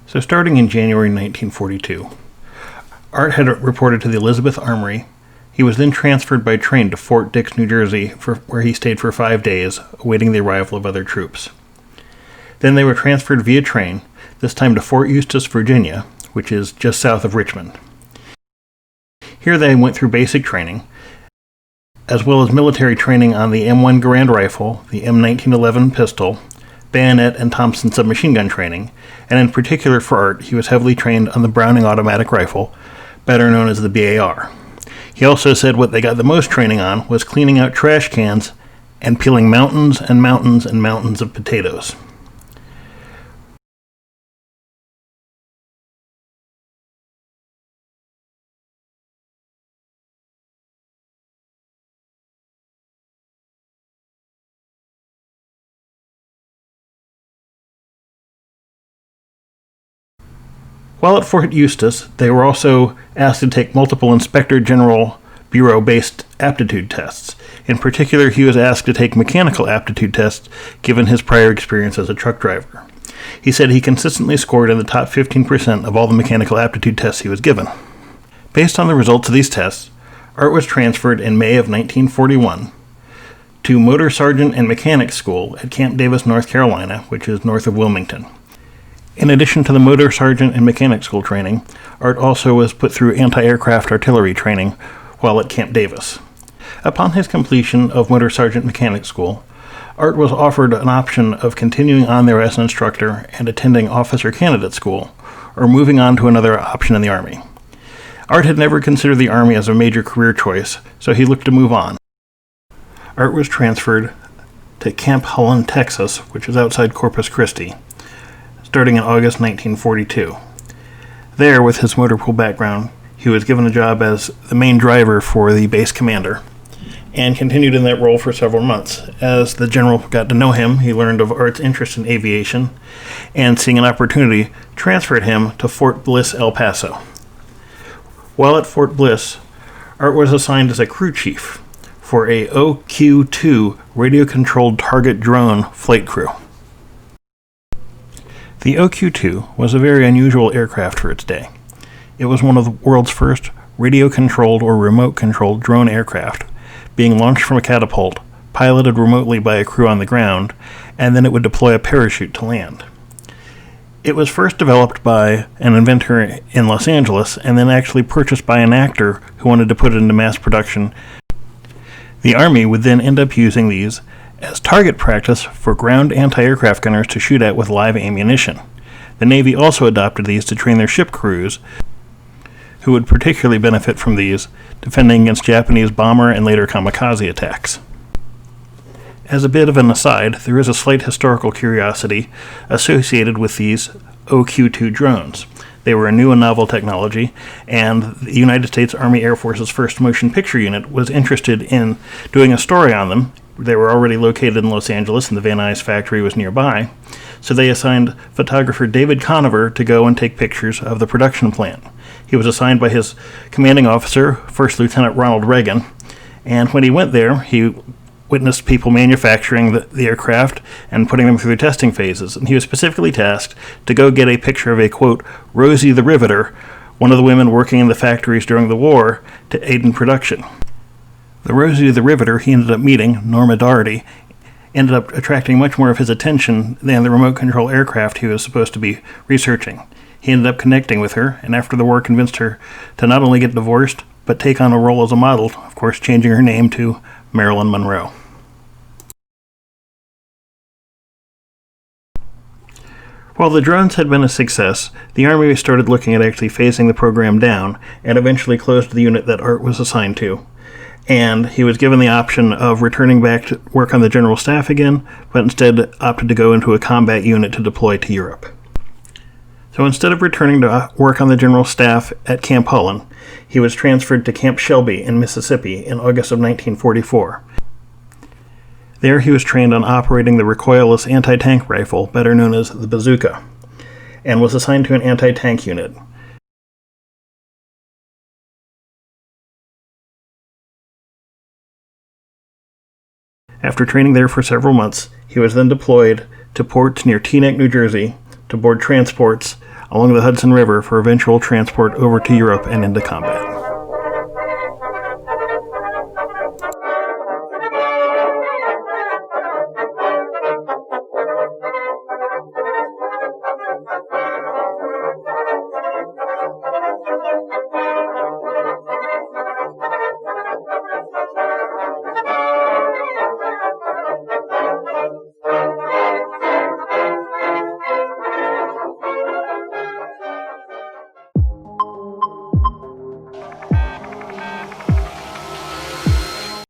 So starting in January 1942, Art had reported to the Elizabeth Armory. He was then transferred by train to Fort Dix, New Jersey, where he stayed for 5 days, awaiting the arrival of other troops. Then they were transferred via train, this time to Fort Eustis, Virginia, which is just south of Richmond. Here they went through basic training, as well as military training on the M1 Garand rifle, the M1911 pistol, bayonet and Thompson submachine gun training, and in particular for Art, he was heavily trained on the Browning automatic rifle, better known as the BAR. He also said what they got the most training on was cleaning out trash cans and peeling mountains and mountains and mountains of potatoes. While at Fort Eustis, they were also asked to take multiple Inspector General Bureau-based aptitude tests. In particular, he was asked to take mechanical aptitude tests, given his prior experience as a truck driver. He said he consistently scored in the top 15% of all the mechanical aptitude tests he was given. Based on the results of these tests, Art was transferred in May of 1941 to Motor Sergeant and Mechanic School at Camp Davis, North Carolina, which is north of Wilmington. In addition to the Motor Sergeant and Mechanic School training, Art also was put through anti-aircraft artillery training while at Camp Davis. Upon his completion of Motor Sergeant Mechanic School, Art was offered an option of continuing on there as an instructor and attending Officer Candidate School, or moving on to another option in the Army. Art had never considered the Army as a major career choice, so he looked to move on. Art was transferred to Camp Hullen, Texas, which is outside Corpus Christi, starting in August 1942. There, with his motor pool background, he was given a job as the main driver for the base commander, and continued in that role for several months. As the general got to know him, he learned of Art's interest in aviation, and seeing an opportunity, transferred him to Fort Bliss, El Paso. While at Fort Bliss, Art was assigned as a crew chief for a OQ-2 radio-controlled target drone flight crew. The OQ-2 was a very unusual aircraft for its day. It was one of the world's first radio-controlled or remote-controlled drone aircraft, being launched from a catapult, piloted remotely by a crew on the ground, and then it would deploy a parachute to land. It was first developed by an inventor in Los Angeles, and then actually purchased by an actor who wanted to put it into mass production. The Army would then end up using these as target practice for ground anti-aircraft gunners to shoot at with live ammunition. The Navy also adopted these to train their ship crews, who would particularly benefit from these, defending against Japanese bomber and later kamikaze attacks. As a bit of an aside, there is a slight historical curiosity associated with these OQ-2 drones. They were a new and novel technology, and the United States Army Air Force's 1st Motion Picture Unit was interested in doing a story on them. They were already located in Los Angeles, and the Van Nuys factory was nearby, so they assigned photographer David Conover to go and take pictures of the production plant. He was assigned by his commanding officer, First Lieutenant Ronald Reagan, and when he went there, he witnessed people manufacturing the aircraft and putting them through the testing phases, and he was specifically tasked to go get a picture of a, quote, Rosie the Riveter, one of the women working in the factories during the war, to aid in production. The Rosie the Riveter he ended up meeting, Norma Doherty, ended up attracting much more of his attention than the remote control aircraft he was supposed to be researching. He ended up connecting with her, and after the war convinced her to not only get divorced, but take on a role as a model, of course changing her name to Marilyn Monroe. While the drones had been a success, the Army started looking at actually phasing the program down, and eventually closed the unit that Art was assigned to. And he was given the option of returning back to work on the general staff again, but instead opted to go into a combat unit to deploy to Europe. So instead of returning to work on the general staff at Camp Hullen, he was transferred to Camp Shelby in Mississippi in August of 1944. There he was trained on operating the recoilless anti-tank rifle, better known as the bazooka, and was assigned to an anti-tank unit. After training there for several months, he was then deployed to ports near Teaneck, New Jersey, to board transports along the Hudson River for eventual transport over to Europe and into combat.